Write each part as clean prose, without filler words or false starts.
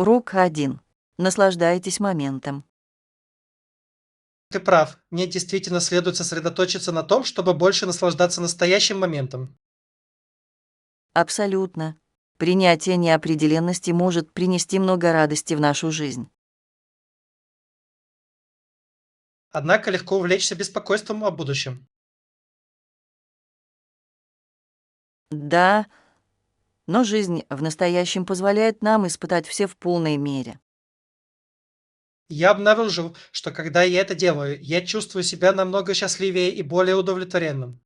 Урок 1. Наслаждайтесь моментом. Ты прав. Мне действительно следует сосредоточиться на том, чтобы больше наслаждаться настоящим моментом. Абсолютно. Принятие неопределенности может принести много радости в нашу жизнь. Однако легко увлечься беспокойством о будущем. Да, но жизнь в настоящем позволяет нам испытать все в полной мере. Я обнаружил, что когда я это делаю, я чувствую себя намного счастливее и более удовлетворенным.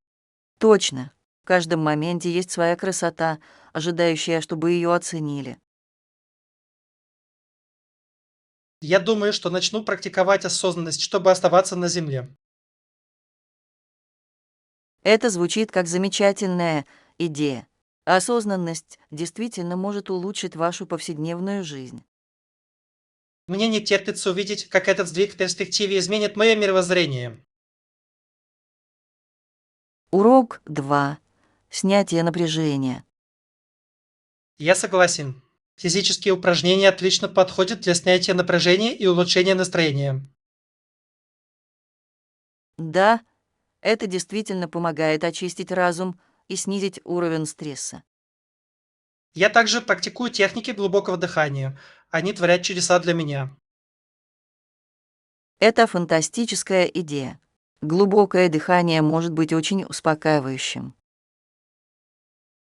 Точно. В каждом моменте есть своя красота, ожидающая, чтобы ее оценили. Я думаю, что начну практиковать осознанность, чтобы оставаться на земле. Это звучит как замечательная идея. Осознанность действительно может улучшить вашу повседневную жизнь. Мне не терпится увидеть, как этот сдвиг в перспективе изменит мое мировоззрение. Урок 2. Снятие напряжения. Я согласен. Физические упражнения отлично подходят для снятия напряжения и улучшения настроения. Да, это действительно помогает очистить разум и снизить уровень стресса. Я также практикую техники глубокого дыхания. Они творят чудеса для меня. Это фантастическая идея. Глубокое дыхание может быть очень успокаивающим.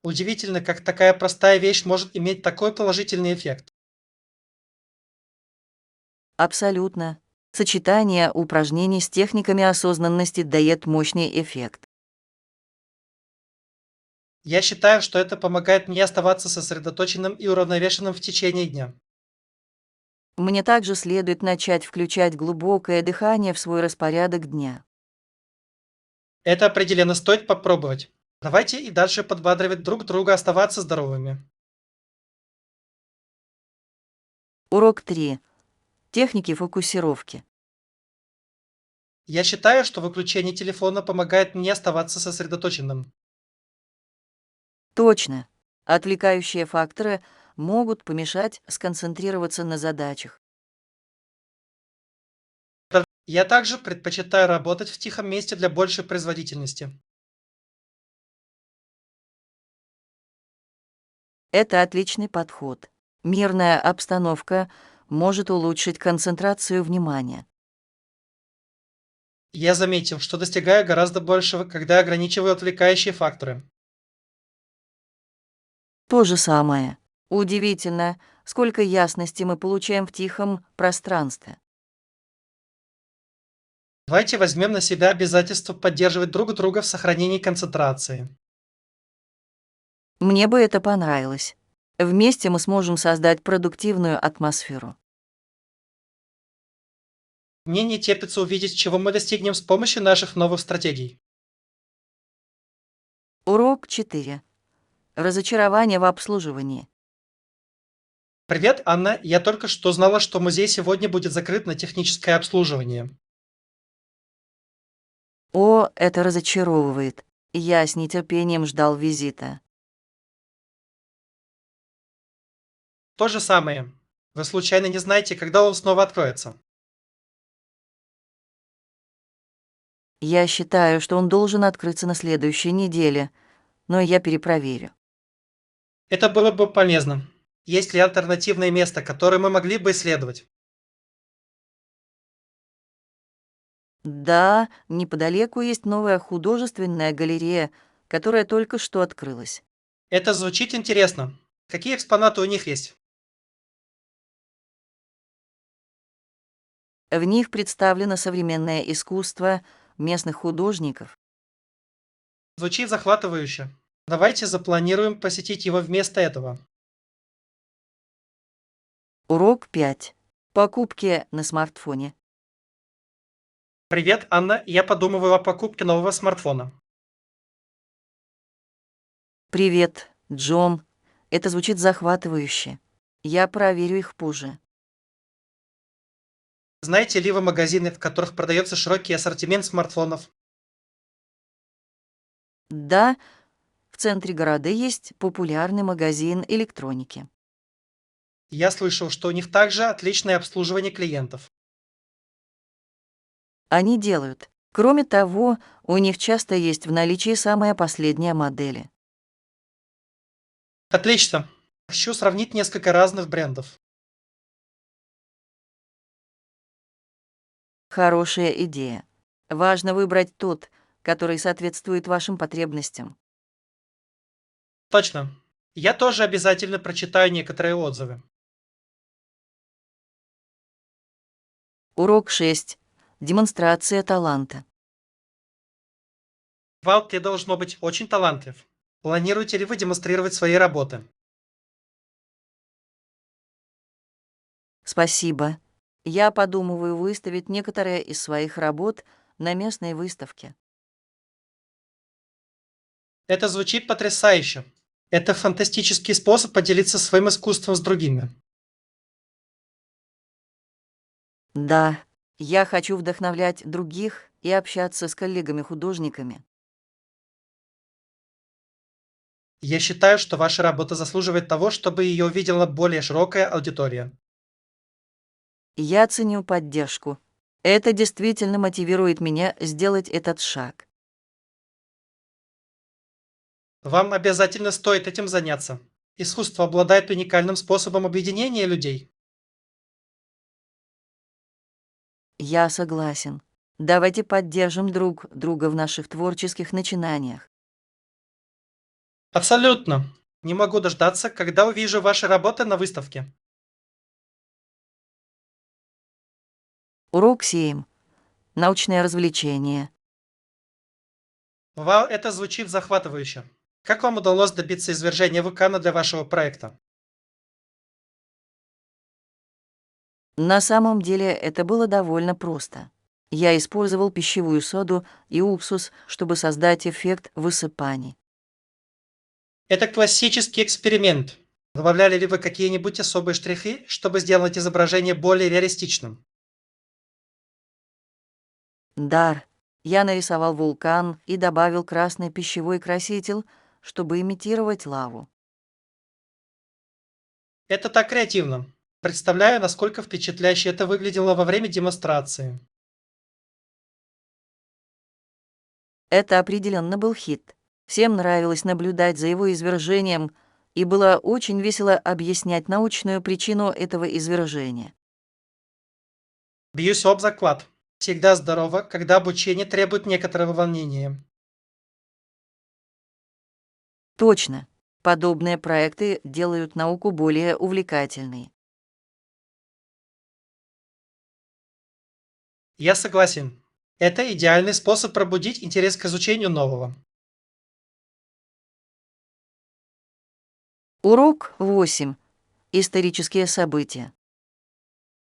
Удивительно, как такая простая вещь может иметь такой положительный эффект. Абсолютно. Сочетание упражнений с техниками осознанности дает мощный эффект. Я считаю, что это помогает мне оставаться сосредоточенным и уравновешенным в течение дня. Мне также следует начать включать глубокое дыхание в свой распорядок дня. Это определенно стоит попробовать. Давайте и дальше подбадривать друг друга оставаться здоровыми. Урок 3. Техники фокусировки. Я считаю, что выключение телефона помогает мне оставаться сосредоточенным. Точно. Отвлекающие факторы могут помешать сконцентрироваться на задачах. Я также предпочитаю работать в тихом месте для большей производительности. Это отличный подход. Мирная обстановка может улучшить концентрацию внимания. Я заметил, что достигаю гораздо большего, когда ограничиваю отвлекающие факторы. То же самое. Удивительно, сколько ясности мы получаем в тихом пространстве. Давайте возьмем на себя обязательство поддерживать друг друга в сохранении концентрации. Мне бы это понравилось. Вместе мы сможем создать продуктивную атмосферу. Мне не терпится увидеть, чего мы достигнем с помощью наших новых стратегий. Урок 4. Разочарование в обслуживании. Привет, Анна. Я только что знала, что музей сегодня будет закрыт на техническое обслуживание. О, это разочаровывает. Я с нетерпением ждал визита. То же самое. Вы случайно не знаете, когда он снова откроется? Я считаю, что он должен открыться на следующей неделе, но я перепроверю. Это было бы полезно. Есть ли альтернативное место, которое мы могли бы исследовать? Да, неподалеку есть новая художественная галерея, которая только что открылась. Это звучит интересно. Какие экспонаты у них есть? В них представлено современное искусство местных художников. Звучит захватывающе. Давайте запланируем посетить его вместо этого. Урок 5. Покупки на смартфоне. Привет, Анна. Я подумываю о покупке нового смартфона. Привет, Джон. Это звучит захватывающе. Я проверю их позже. Знаете ли вы магазины, в которых продается широкий ассортимент смартфонов? Да, в центре города есть популярный магазин электроники. Я слышал, что у них также отличное обслуживание клиентов. Они делают. Кроме того, у них часто есть в наличии самая последняя модель. Отлично. Хочу сравнить несколько разных брендов. Хорошая идея. Важно выбрать тот, который соответствует вашим потребностям. Точно. Я тоже обязательно прочитаю некоторые отзывы. Урок 6. Демонстрация таланта. Вал, ты должно быть очень талантлив. Планируете ли вы демонстрировать свои работы? Спасибо. Я подумываю выставить некоторые из своих работ на местной выставке. Это звучит потрясающе. Это фантастический способ поделиться своим искусством с другими. Да, я хочу вдохновлять других и общаться с коллегами-художниками. Я считаю, что ваша работа заслуживает того, чтобы ее увидела более широкая аудитория. Я ценю поддержку. Это действительно мотивирует меня сделать этот шаг. Вам обязательно стоит этим заняться. Искусство обладает уникальным способом объединения людей. Я согласен. Давайте поддержим друг друга в наших творческих начинаниях. Абсолютно. Не могу дождаться, когда увижу ваши работы на выставке. Урок 7. Научное развлечение. Вау, это звучит захватывающе. Как вам удалось добиться извержения вулкана для вашего проекта? На самом деле это было довольно просто. Я использовал пищевую соду и уксус, чтобы создать эффект высыпаний. Это классический эксперимент. Добавляли ли вы какие-нибудь особые штрихи, чтобы сделать изображение более реалистичным? Да, я нарисовал вулкан и добавил красный пищевой краситель, чтобы имитировать лаву. Это так креативно. Представляю, насколько впечатляюще это выглядело во время демонстрации. Это определенно был хит. Всем нравилось наблюдать за его извержением, и было очень весело объяснять научную причину этого извержения. Бьюсь об заклад. Всегда здорово, когда обучение требует некоторого волнения. Точно. Подобные проекты делают науку более увлекательной. Я согласен. Это идеальный способ пробудить интерес к изучению нового. Урок 8. Исторические события.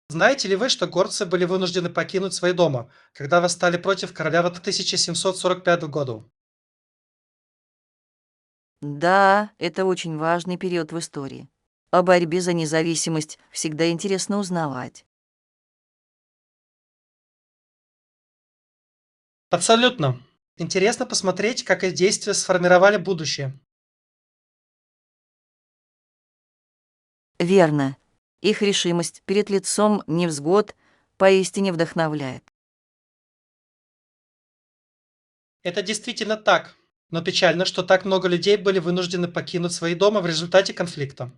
Знаете ли вы, что горцы были вынуждены покинуть свои дома, когда восстали против короля в 1745 году? Да, это очень важный период в истории. О борьбе за независимость всегда интересно узнавать. Абсолютно. Интересно посмотреть, как их действия сформировали будущее. Верно. Их решимость перед лицом невзгод поистине вдохновляет. Это действительно так. Но печально, что так много людей были вынуждены покинуть свои дома в результате конфликта.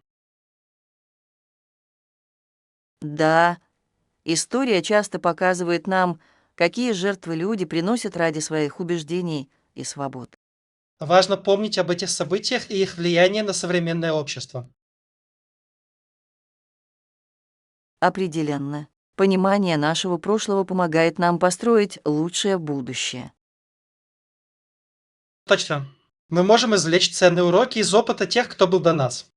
Да, история часто показывает нам, какие жертвы люди приносят ради своих убеждений и свобод. Важно помнить об этих событиях и их влиянии на современное общество. Определенно. Понимание нашего прошлого помогает нам построить лучшее будущее. Точно. Мы можем извлечь ценные уроки из опыта тех, кто был до нас.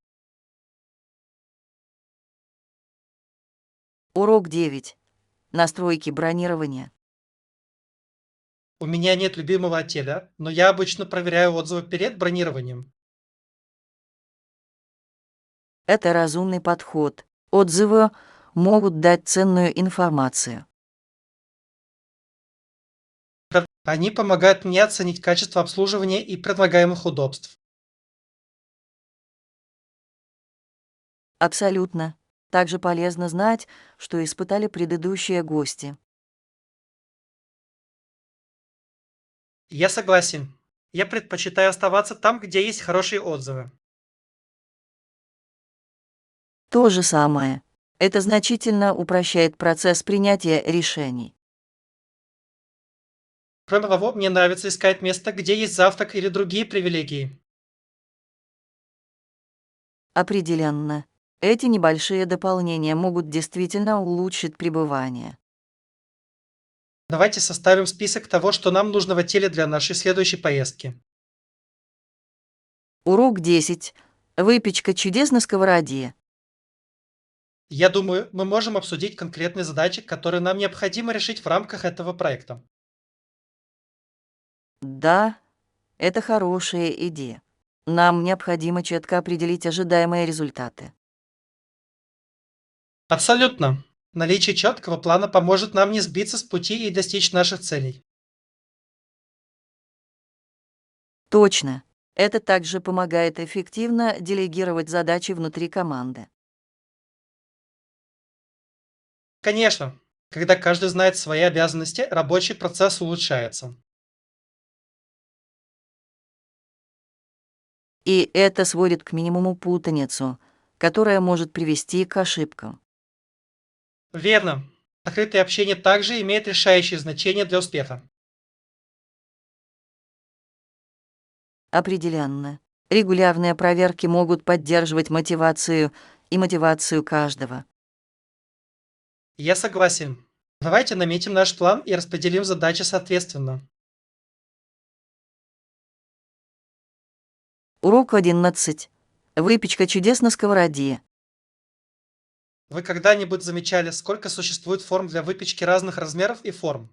Урок 9. Настройки бронирования. У меня нет любимого отеля, но я обычно проверяю отзывы перед бронированием. Это разумный подход. Отзывы могут дать ценную информацию. Они помогают мне оценить качество обслуживания и предлагаемых удобств. Абсолютно. Также полезно знать, что испытали предыдущие гости. Я согласен. Я предпочитаю оставаться там, где есть хорошие отзывы. То же самое. Это значительно упрощает процесс принятия решений. Кроме того, мне нравится искать место, где есть завтрак или другие привилегии. Определенно. Эти небольшие дополнения могут действительно улучшить пребывание. Давайте составим список того, что нам нужно в отеле для нашей следующей поездки. Урок 10. Выпечка чудес на сковороде. Я думаю, мы можем обсудить конкретные задачи, которые нам необходимо решить в рамках этого проекта. Да, это хорошая идея. Нам необходимо четко определить ожидаемые результаты. Абсолютно. Наличие четкого плана поможет нам не сбиться с пути и достичь наших целей. Точно. Это также помогает эффективно делегировать задачи внутри команды. Конечно, когда каждый знает свои обязанности, рабочий процесс улучшается. И это сводит к минимуму путаницу, которая может привести к ошибкам. Верно. Открытое общение также имеет решающее значение для успеха. Определенно. Регулярные проверки могут поддерживать мотивацию каждого. Я согласен. Давайте наметим наш план и распределим задачи соответственно. Урок 11. Выпечка чудес на сковороде. Вы когда-нибудь замечали, сколько существует форм для выпечки разных размеров и форм?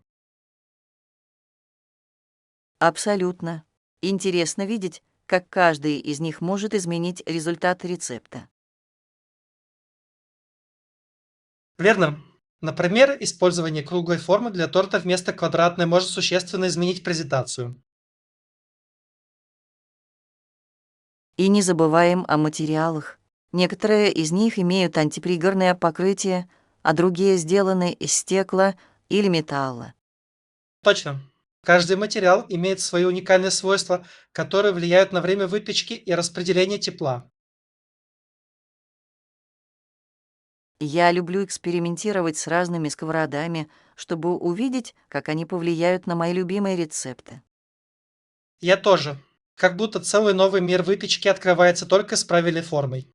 Абсолютно. Интересно видеть, как каждый из них может изменить результат рецепта. Верно. Например, использование круглой формы для торта вместо квадратной может существенно изменить презентацию. И не забываем о материалах. Некоторые из них имеют антипригорное покрытие, а другие сделаны из стекла или металла. Точно. Каждый материал имеет свои уникальные свойства, которые влияют на время выпечки и распределение тепла. Я люблю экспериментировать с разными сковородами, чтобы увидеть, как они повлияют на мои любимые рецепты. Я тоже. Как будто целый новый мир выпечки открывается только с правильной формой.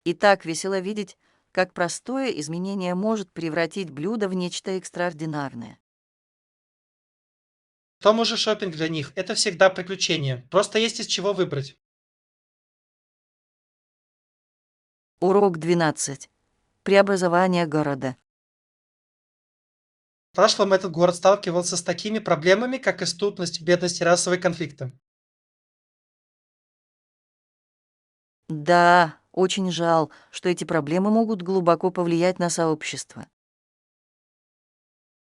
И так весело видеть, как простое изменение может превратить блюдо в нечто экстраординарное. К тому же шопинг для них– это всегда приключение. Просто есть из чего выбрать. Урок 12. Преобразование города. В прошлом этот город сталкивался с такими проблемами, как иступность, бедность и расовые конфликты. Да, очень жаль, что эти проблемы могут глубоко повлиять на сообщество.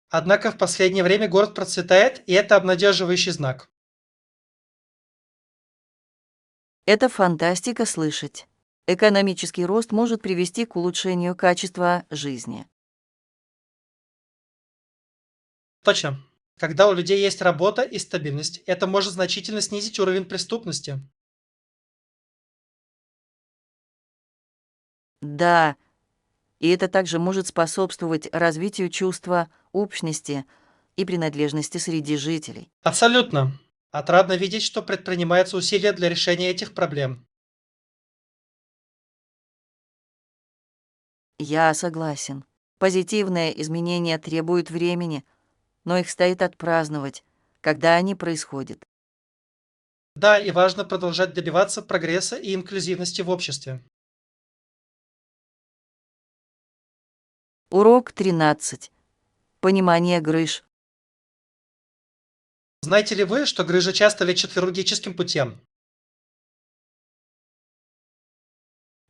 Однако в последнее время город процветает, и это обнадеживающий знак. Это фантастика слышать. Экономический рост может привести к улучшению качества жизни. Точно. Когда у людей есть работа и стабильность, это может значительно снизить уровень преступности. Да, и это также может способствовать развитию чувства общности и принадлежности среди жителей. Абсолютно. Отрадно видеть, что предпринимаются усилия для решения этих проблем. Я согласен. Позитивные изменения требуют времени, но их стоит отпраздновать, когда они происходят. Да, и важно продолжать добиваться прогресса и инклюзивности в обществе. Урок 13. Понимание грыж. Знаете ли вы, что грыжа часто лечат хирургическим путем?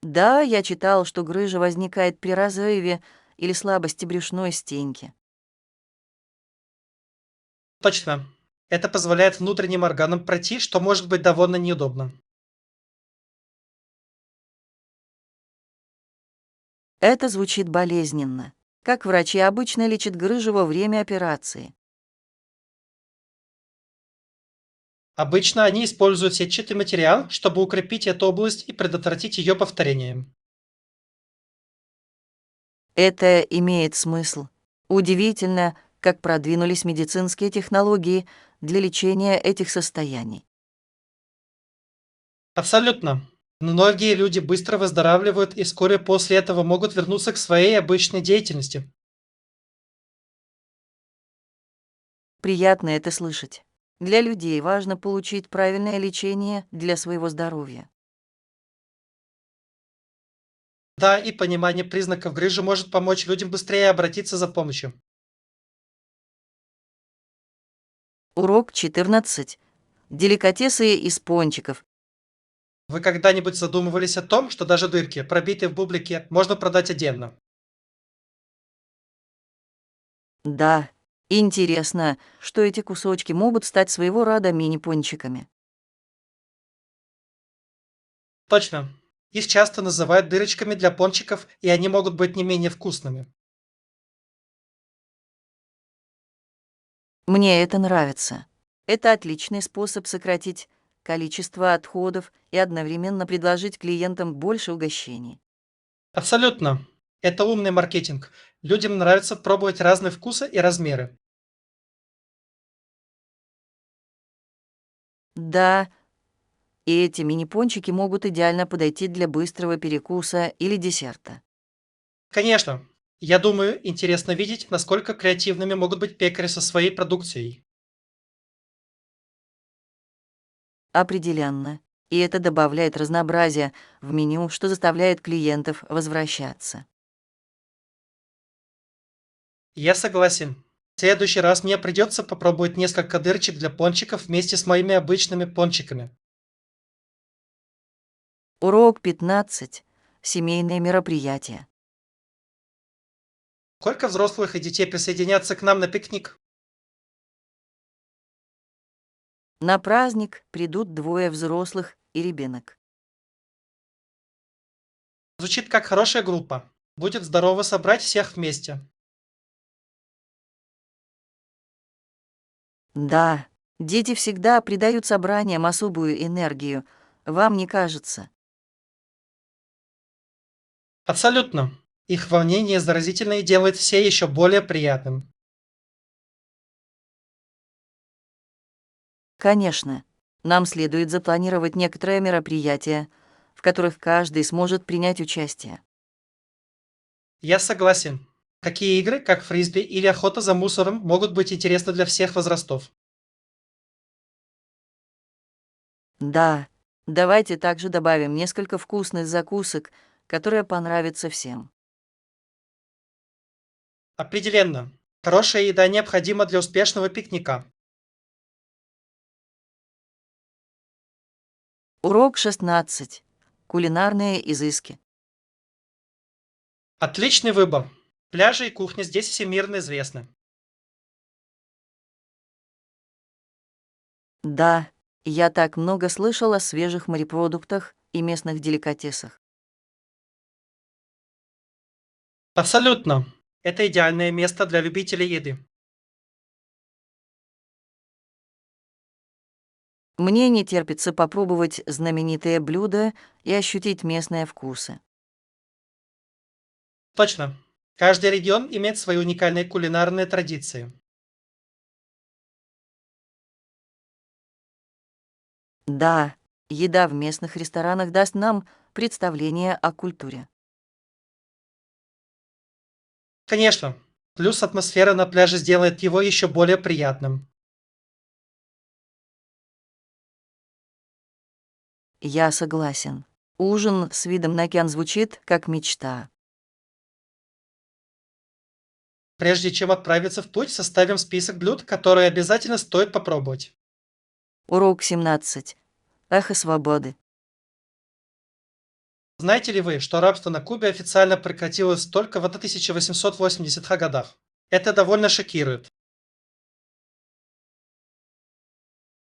Да, я читал, что грыжа возникает при разрыве или слабости брюшной стенки. Точно. Это позволяет внутренним органам пройти, что может быть довольно неудобно. Это звучит болезненно. Как врачи обычно лечат грыжу во время операции. Обычно они используют сетчатый материал, чтобы укрепить эту область и предотвратить ее повторение. Это имеет смысл. Удивительно, как продвинулись медицинские технологии для лечения этих состояний. Абсолютно. Многие люди быстро выздоравливают и вскоре после этого могут вернуться к своей обычной деятельности. Приятно это слышать. Для людей важно получить правильное лечение для своего здоровья. Да, и понимание признаков грыжи может помочь людям быстрее обратиться за помощью. Урок 14. Деликатесы из пончиков. Вы когда-нибудь задумывались о том, что даже дырки, пробитые в бублике, можно продать отдельно? Да, интересно, что эти кусочки могут стать своего рода мини-пончиками. Точно. Их часто называют дырочками для пончиков, и они могут быть не менее вкусными. Мне это нравится. Это отличный способ сократить количество отходов и одновременно предложить клиентам больше угощений. Абсолютно. Это умный маркетинг. Людям нравится пробовать разные вкусы и размеры. Да, и эти мини-пончики могут идеально подойти для быстрого перекуса или десерта. Конечно. Я думаю, интересно видеть, насколько креативными могут быть пекари со своей продукцией. Определенно. И это добавляет разнообразия в меню, что заставляет клиентов возвращаться. Я согласен. В следующий раз мне придется попробовать несколько дырочек для пончиков вместе с моими обычными пончиками. Урок 15. Семейные мероприятия. Сколько взрослых и детей присоединятся к нам на пикник? На праздник придут двое взрослых и ребенок. Звучит как хорошая группа. Будет здорово собрать всех вместе. Да, дети всегда придают собраниям особую энергию. Вам не кажется? Абсолютно. Их волнение заразительно и делает все еще более приятным. Конечно. Нам следует запланировать некоторые мероприятия, в которых каждый сможет принять участие. Я согласен. Какие игры, как фрисби или охота за мусором, могут быть интересны для всех возрастов? Да, давайте также добавим несколько вкусных закусок, которые понравятся всем. Определенно. Хорошая еда необходима для успешного пикника. Урок 16. Кулинарные изыски. Отличный выбор. Пляжи и кухня здесь всемирно известны. Да, я так много слышал о свежих морепродуктах и местных деликатесах. Абсолютно. Это идеальное место для любителей еды. Мне не терпится попробовать знаменитые блюда и ощутить местные вкусы. Точно. Каждый регион имеет свои уникальные кулинарные традиции. Да, еда в местных ресторанах даст нам представление о культуре. Конечно. Плюс атмосфера на пляже сделает его еще более приятным. Я согласен. Ужин с видом на океан звучит как мечта. Прежде чем отправиться в путь, составим список блюд, которые обязательно стоит попробовать. Урок 17. Эхо свободы. Знаете ли вы, что рабство на Кубе официально прекратилось только в 1880-х годах? Это довольно шокирует.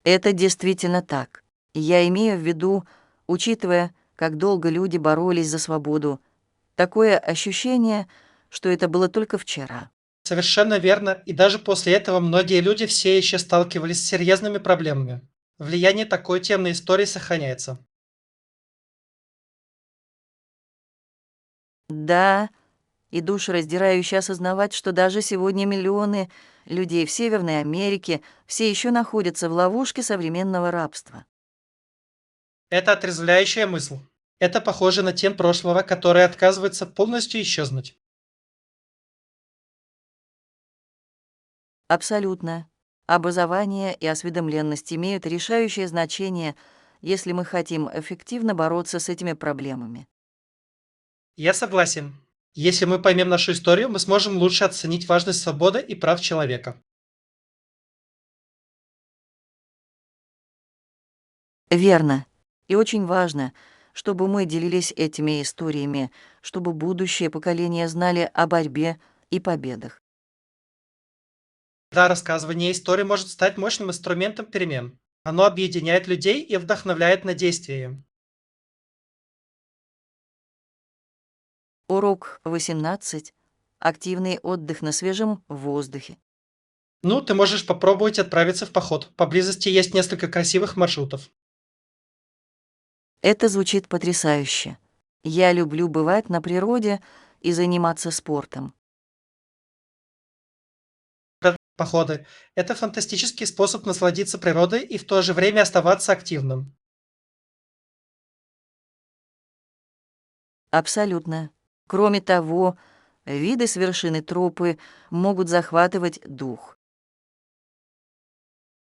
Это действительно так. Я имею в виду, учитывая, как долго люди боролись за свободу, Такое ощущение, что это было только вчера. Совершенно верно, и даже после этого многие люди все еще сталкивались с серьезными проблемами. Влияние такой темной истории сохраняется. Да, и душераздирающе осознавать, что даже сегодня миллионы людей в Северной Америке все еще находятся в ловушке современного рабства. Это отрезвляющая мысль. Это похоже на тем прошлого, которое отказывается полностью исчезнуть. Абсолютно. Образование и осведомленность имеют решающее значение, если мы хотим эффективно бороться с этими проблемами. Я согласен. Если мы поймем нашу историю, мы сможем лучше оценить важность свободы и прав человека. Верно. И очень важно, чтобы мы делились этими историями, чтобы будущее поколения знали о борьбе и победах. Да, рассказывание истории может стать мощным инструментом перемен. Оно объединяет людей и вдохновляет на действие. Урок 18. Активный отдых на свежем воздухе. Ну, ты можешь попробовать отправиться в поход. Поблизости есть несколько красивых маршрутов. Это звучит потрясающе. Я люблю бывать на природе и заниматься спортом. Походы– это фантастический способ насладиться природой и в то же время оставаться активным. Абсолютно. Кроме того, виды с вершины тропы могут захватывать дух.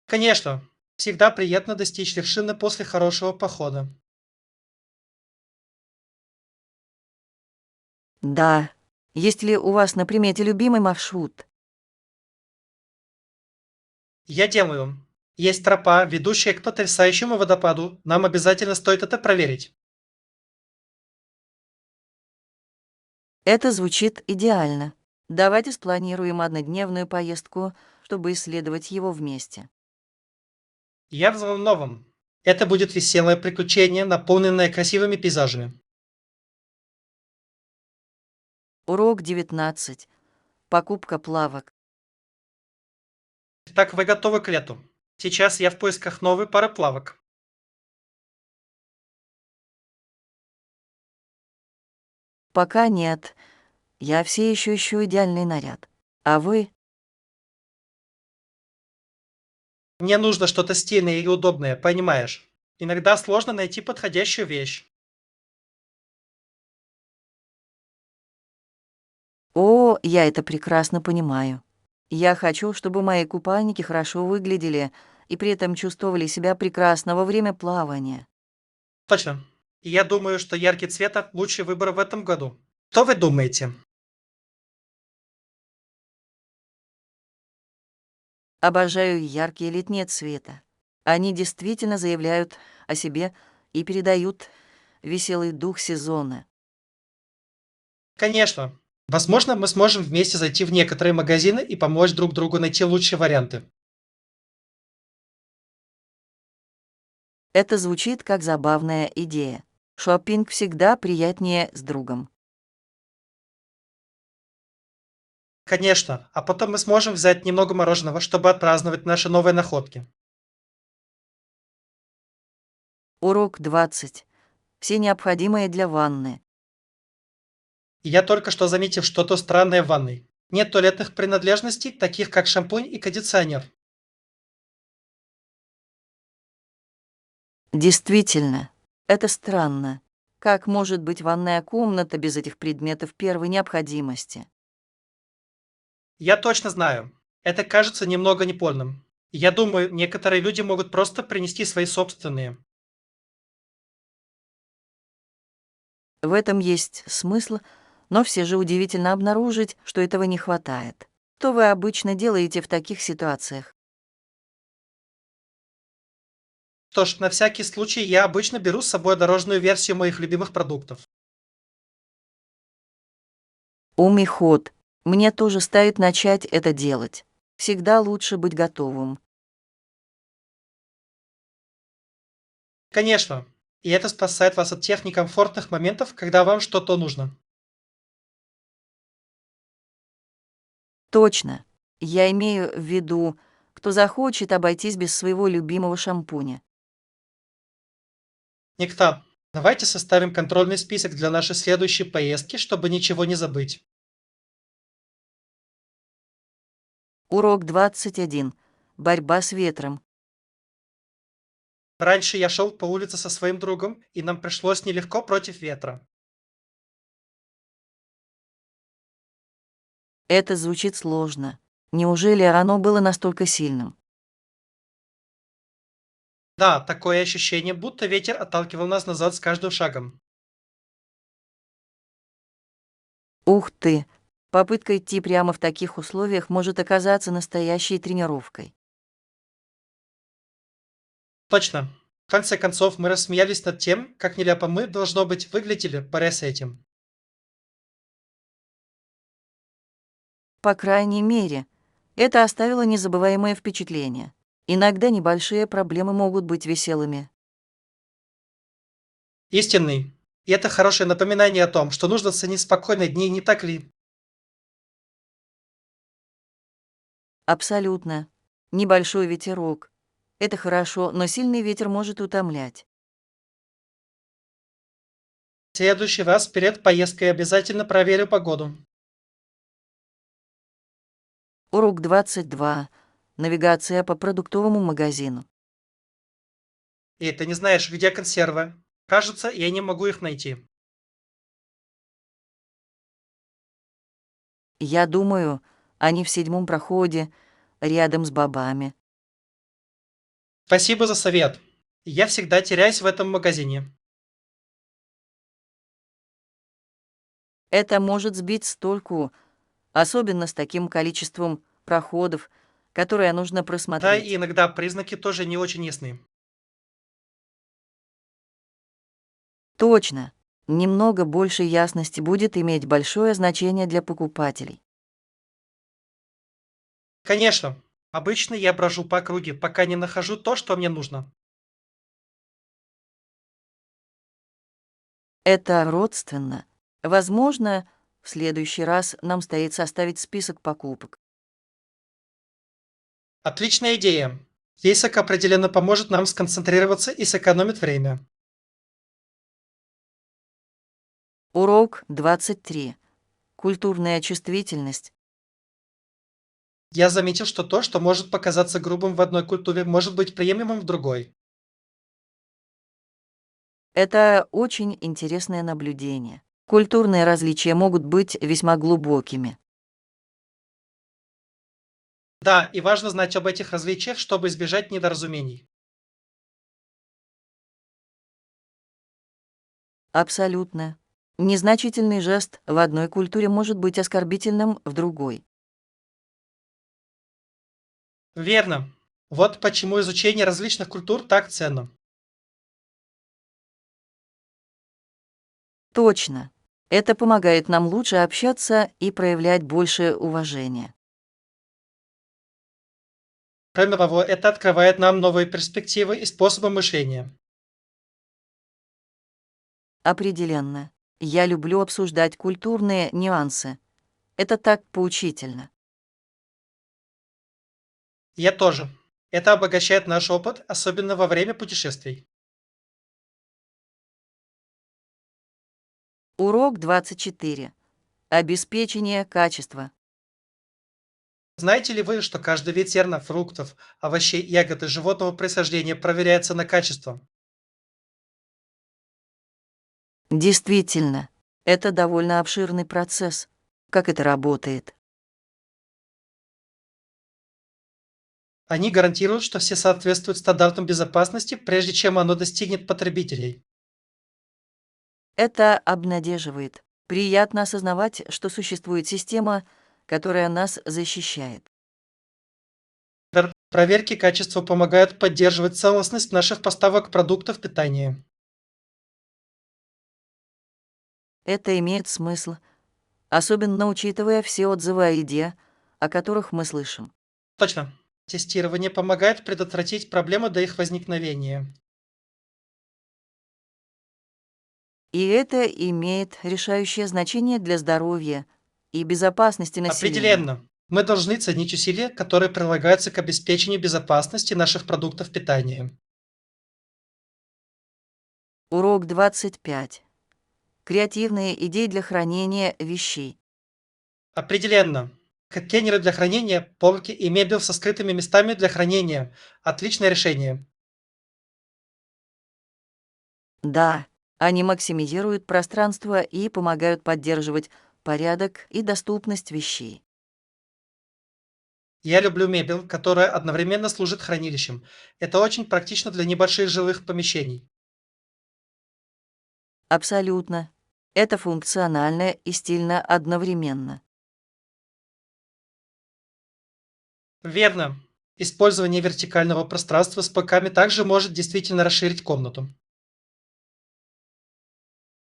Конечно, всегда приятно достичь вершины после хорошего похода. Да. Есть ли у вас на примете любимый маршрут? Я делаю. Есть тропа, ведущая к потрясающему водопаду. Нам обязательно стоит это проверить. Это звучит идеально. Давайте спланируем однодневную поездку, чтобы исследовать его вместе. Я взволнован. Это будет веселое приключение, наполненное красивыми пейзажами. Урок 19. Покупка плавок. Так вы готовы к лету? Сейчас я в поисках новой пары плавок. Пока нет. Я все еще ищу идеальный наряд. А вы? Мне нужно что-то стильное и удобное, понимаешь? Иногда сложно найти подходящую вещь. О, я это прекрасно понимаю. Я хочу, чтобы мои купальники хорошо выглядели и при этом чувствовали себя прекрасно во время плавания. Точно. И я думаю, что яркий цвет– лучший выбор в этом году. Что вы думаете? Обожаю яркие летние цвета. Они действительно заявляют о себе и передают веселый дух сезона. Конечно. Возможно, мы сможем вместе зайти в некоторые магазины и помочь друг другу найти лучшие варианты. Это звучит как забавная идея. Шоппинг всегда приятнее с другом. Конечно. А потом мы сможем взять немного мороженого, чтобы отпраздновать наши новые находки. Урок 20. Все необходимые для ванны. И я только что заметил что-то странное в ванной. Нет туалетных принадлежностей, таких как шампунь и кондиционер. Действительно, это странно. Как может быть ванная комната без этих предметов первой необходимости? Я точно знаю. Это кажется немного непольным. Я думаю, некоторые люди могут просто принести свои собственные. В этом есть смысл, но все же удивительно обнаружить, что этого не хватает. Что вы обычно делаете в таких ситуациях? Что ж, на всякий случай я обычно беру с собой дорожную версию моих любимых продуктов. Ум и ход. Мне тоже стоит начать это делать. Всегда лучше быть готовым. Конечно. И это спасает вас от тех некомфортных моментов, когда вам что-то нужно. Точно. Я имею в виду, кто захочет обойтись без своего любимого шампуня. Никто. Давайте составим контрольный список для нашей следующей поездки, чтобы ничего не забыть. Урок 21. Борьба с ветром. Раньше я шел по улице со своим другом, и нам пришлось нелегко против ветра. Это звучит сложно. Неужели оно было настолько сильным? Да, такое ощущение, будто ветер отталкивал нас назад с каждым шагом. Ух ты! Попытка идти прямо в таких условиях может оказаться настоящей тренировкой. Точно. В конце концов, мы рассмеялись над тем, как нелепо мы, должно быть, выглядели, борясь с этим. По крайней мере, это оставило незабываемое впечатление. Иногда небольшие проблемы могут быть веселыми. Истинный. И это хорошее напоминание о том, что нужно ценить спокойные дни, не так ли? Абсолютно. Небольшой ветерок. Это хорошо, но сильный ветер может утомлять. В следующий раз перед поездкой обязательно проверю погоду. Урок 22. Навигация по продуктовому магазину. И ты не знаешь, где консервы. Кажется, я не могу их найти. Я думаю, они в 7-м проходе, рядом с бобами. Спасибо за совет. Я всегда теряюсь в этом магазине. Это может сбить с толку, особенно с таким количеством проходов, которые нужно Да, и просмотреть. иногда признаки тоже не очень ясны. Точно. Немного больше ясности будет иметь большое значение для покупателей. Конечно. Обычно я брожу по округе, пока не нахожу то, что мне нужно. Это родственно. Возможно, в следующий раз нам стоит составить список покупок. Отличная идея. Список определенно поможет нам сконцентрироваться и сэкономит время. Урок 23. Культурная чувствительность. Я заметил, что то, что может показаться грубым в одной культуре, может быть приемлемым в другой. Это очень интересное наблюдение. Культурные различия могут быть весьма глубокими. Да, и важно знать об этих различиях, чтобы избежать недоразумений. Абсолютно. Незначительный жест в одной культуре может быть оскорбительным в другой. Верно. Вот почему изучение различных культур так ценно. Точно. Это помогает нам лучше общаться и проявлять больше уважения. Кроме того, это открывает нам новые перспективы и способы мышления. Определенно. Я люблю обсуждать культурные нюансы. Это так поучительно. Я тоже. Это обогащает наш опыт, особенно во время путешествий. Урок 24. Обеспечение качества. Знаете ли вы, что каждый вид зерна, фруктов, овощей, ягод и животного происхождения проверяется на качество? Действительно, это довольно обширный процесс. Как это работает? Они гарантируют, что все соответствуют стандартам безопасности, прежде чем оно достигнет потребителей. Это обнадеживает. Приятно осознавать, что существует система, которая нас защищает. Проверки качества помогают поддерживать целостность наших поставок продуктов питания. Это имеет смысл, особенно учитывая все отзывы о еде, о которых мы слышим. Точно. Тестирование помогает предотвратить проблемы до их возникновения. И это имеет решающее значение для здоровья и безопасности населения. Определенно. Мы должны ценить усилия, которые прилагаются к обеспечению безопасности наших продуктов питания. Урок 25. Креативные идеи для хранения вещей. Определенно. Контейнеры для хранения, полки и мебель со скрытыми местами для хранения. Отличное решение. Да, они максимизируют пространство и помогают поддерживать порядок и доступность вещей. Я люблю мебель, которая одновременно служит хранилищем. Это очень практично для небольших жилых помещений. Абсолютно. Это функционально и стильно одновременно. Верно. Использование вертикального пространства с боками также может действительно расширить комнату.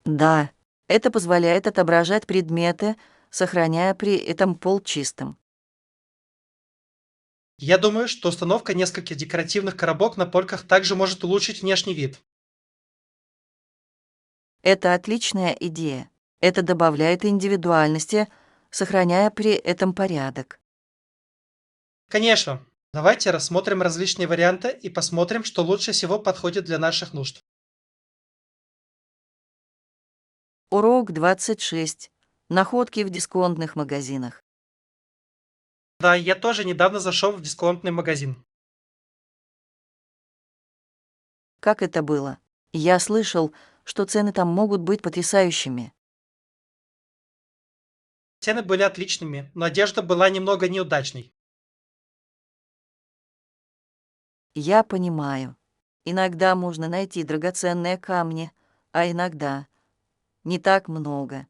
Да, это позволяет отображать предметы, сохраняя при этом пол чистым. Я думаю, что установка нескольких декоративных коробок на полках также может улучшить внешний вид. Это отличная идея. Это добавляет индивидуальности, сохраняя при этом порядок. Конечно. Давайте рассмотрим различные варианты и посмотрим, что лучше всего подходит для наших нужд. Урок 26. Находки в дисконтных магазинах. Да, я тоже недавно зашел в дисконтный магазин. Как это было? Я слышал, что цены там могут быть потрясающими. Цены были отличными, но одежда была немного неудачной. Я понимаю. Иногда можно найти драгоценные камни, а иногда не так много.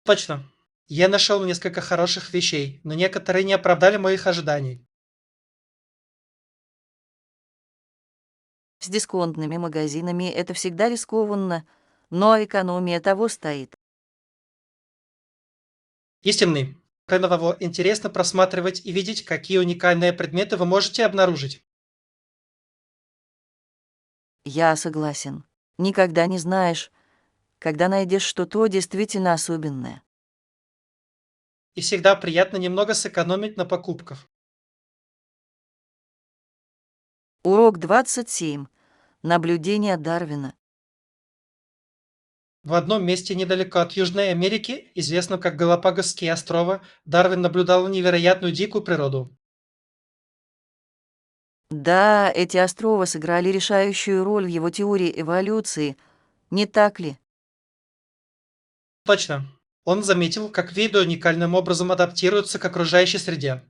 Точно. Я нашел несколько хороших вещей, но некоторые не оправдали моих ожиданий. С дисконтными магазинами это всегда рискованно, но экономия того стоит. Истинный. Кроме того, интересно просматривать и видеть, какие уникальные предметы вы можете обнаружить. Я согласен. Никогда не знаешь, когда найдешь что-то действительно особенное. И всегда приятно немного сэкономить на покупках. Урок 27. Наблюдение Дарвина. В одном месте недалеко от Южной Америки, известном как Галапагосские острова, Дарвин наблюдал невероятную дикую природу. Да, эти острова сыграли решающую роль в его теории эволюции, не так ли? Точно. Он заметил, как виды уникальным образом адаптируются к окружающей среде.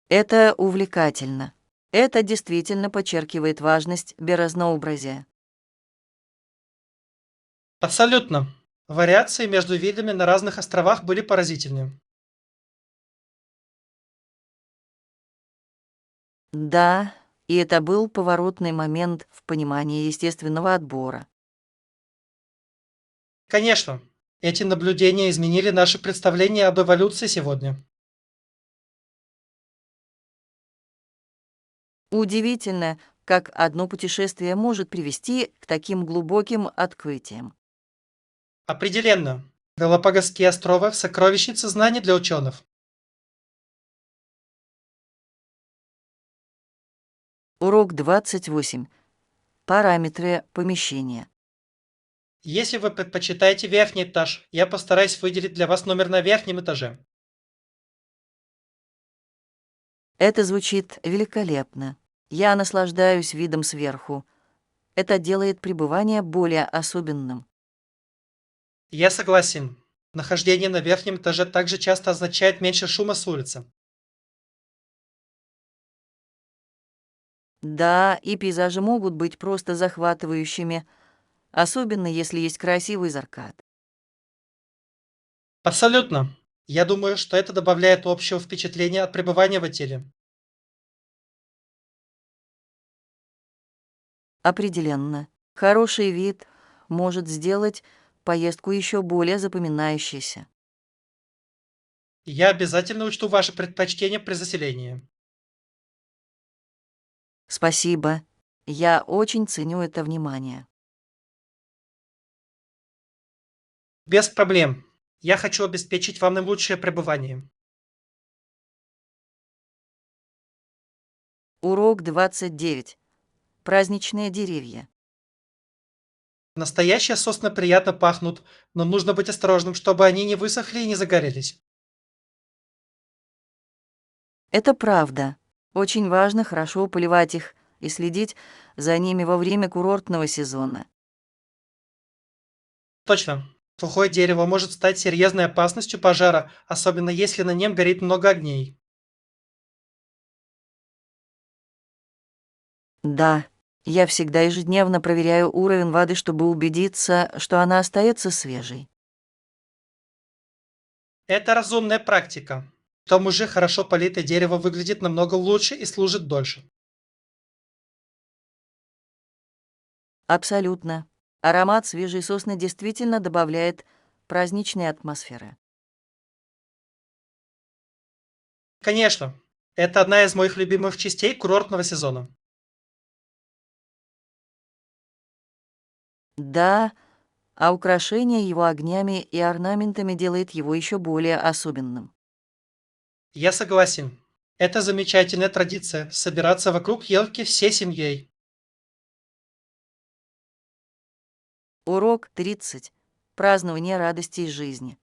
Это увлекательно. Это действительно подчеркивает важность биоразнообразия. Абсолютно. Вариации между видами на разных островах были поразительны. Да, и это был поворотный момент в понимании естественного отбора. Конечно, эти наблюдения изменили наше представление об эволюции сегодня. Удивительно, как одно путешествие может привести к таким глубоким открытиям. Определенно. Галапагосские острова– сокровищница знаний для ученых. Урок 28. Параметры помещения. Если вы предпочитаете верхний этаж, я постараюсь выделить для вас номер на верхнем этаже. Это звучит великолепно. Я наслаждаюсь видом сверху. Это делает пребывание более особенным. Я согласен. Нахождение на верхнем этаже также часто означает меньше шума с улицы. Да, и пейзажи могут быть просто захватывающими, особенно если есть красивый закат. Абсолютно. Я думаю, что это добавляет общего впечатления от пребывания в отеле. Определенно, хороший вид может сделать поездку еще более запоминающейся. Я обязательно учту ваши предпочтения при заселении. Спасибо. Я очень ценю это внимание. Без проблем. Я хочу обеспечить вам наилучшее пребывание. Урок 29. Праздничные деревья. Настоящие сосны приятно пахнут, но нужно быть осторожным, чтобы они не высохли и не загорелись. Это правда. Очень важно хорошо поливать их и следить за ними во время курортного сезона. Точно. Сухое дерево может стать серьезной опасностью пожара, особенно если на нем горит много огней. Да, я всегда ежедневно проверяю уровень воды, чтобы убедиться, что она остается свежей. Это разумная практика. К тому же хорошо политое дерево выглядит намного лучше и служит дольше. Абсолютно. Аромат свежей сосны действительно добавляет праздничной атмосферы. Конечно, это одна из моих любимых частей курортного сезона. Да, а украшение его огнями и орнаментами делает его еще более особенным. Я согласен. Это замечательная традиция– собираться вокруг елки всей семьей. Урок 30. Празднование радостей жизни.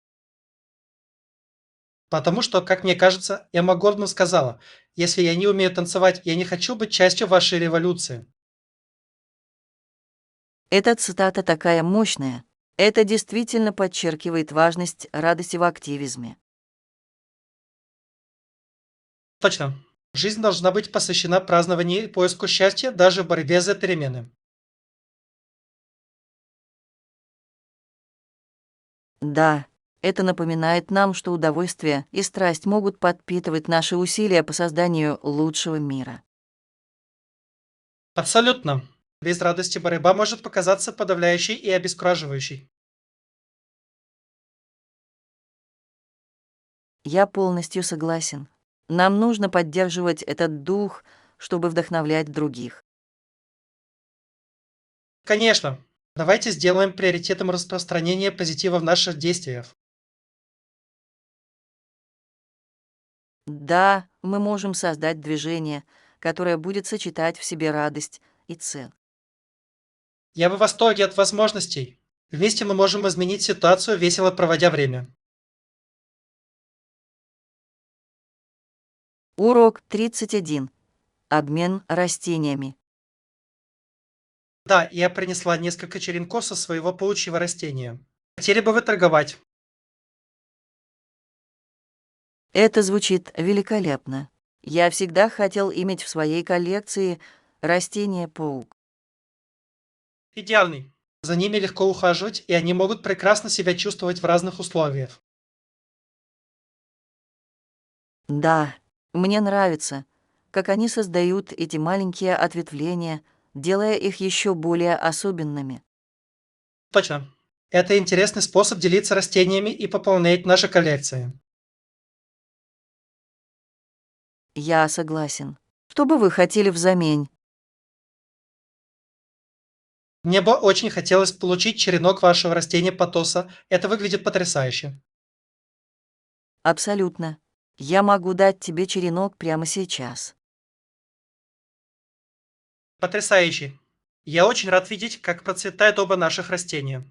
Потому что, как мне кажется, Эмма Гордон сказала, если я не умею танцевать, я не хочу быть частью вашей революции. Эта цитата такая мощная. Это действительно подчеркивает важность радости в активизме. Точно. Жизнь должна быть посвящена празднованию и поиску счастья даже в борьбе за перемены. Да, это напоминает нам, что удовольствие и страсть могут подпитывать наши усилия по созданию лучшего мира. Абсолютно. Без радости борьба может показаться подавляющей и обескураживающей. Я полностью согласен. Нам нужно поддерживать этот дух, чтобы вдохновлять других. Конечно. Давайте сделаем приоритетом распространение позитива в наших действиях. Да, мы можем создать движение, которое будет сочетать в себе радость и цель. Я в восторге от возможностей. Вместе мы можем изменить ситуацию, весело проводя время. Урок 31. Обмен растениями. Да, я принесла несколько черенков со своего паучьего растения. Хотели бы вы торговать? Это звучит великолепно. Я всегда хотел иметь в своей коллекции растение-паук. Идеальный. За ними легко ухаживать, и они могут прекрасно себя чувствовать в разных условиях. Да, мне нравится, как они создают эти маленькие ответвления, делая их еще более особенными. Точно. Это интересный способ делиться растениями и пополнять наши коллекции. Я согласен. Что бы вы хотели взамен? Мне бы очень хотелось получить черенок вашего растения потоса. Это выглядит потрясающе. Абсолютно. Я могу дать тебе черенок прямо сейчас. Потрясающе. Я очень рад видеть, как процветают оба наших растения.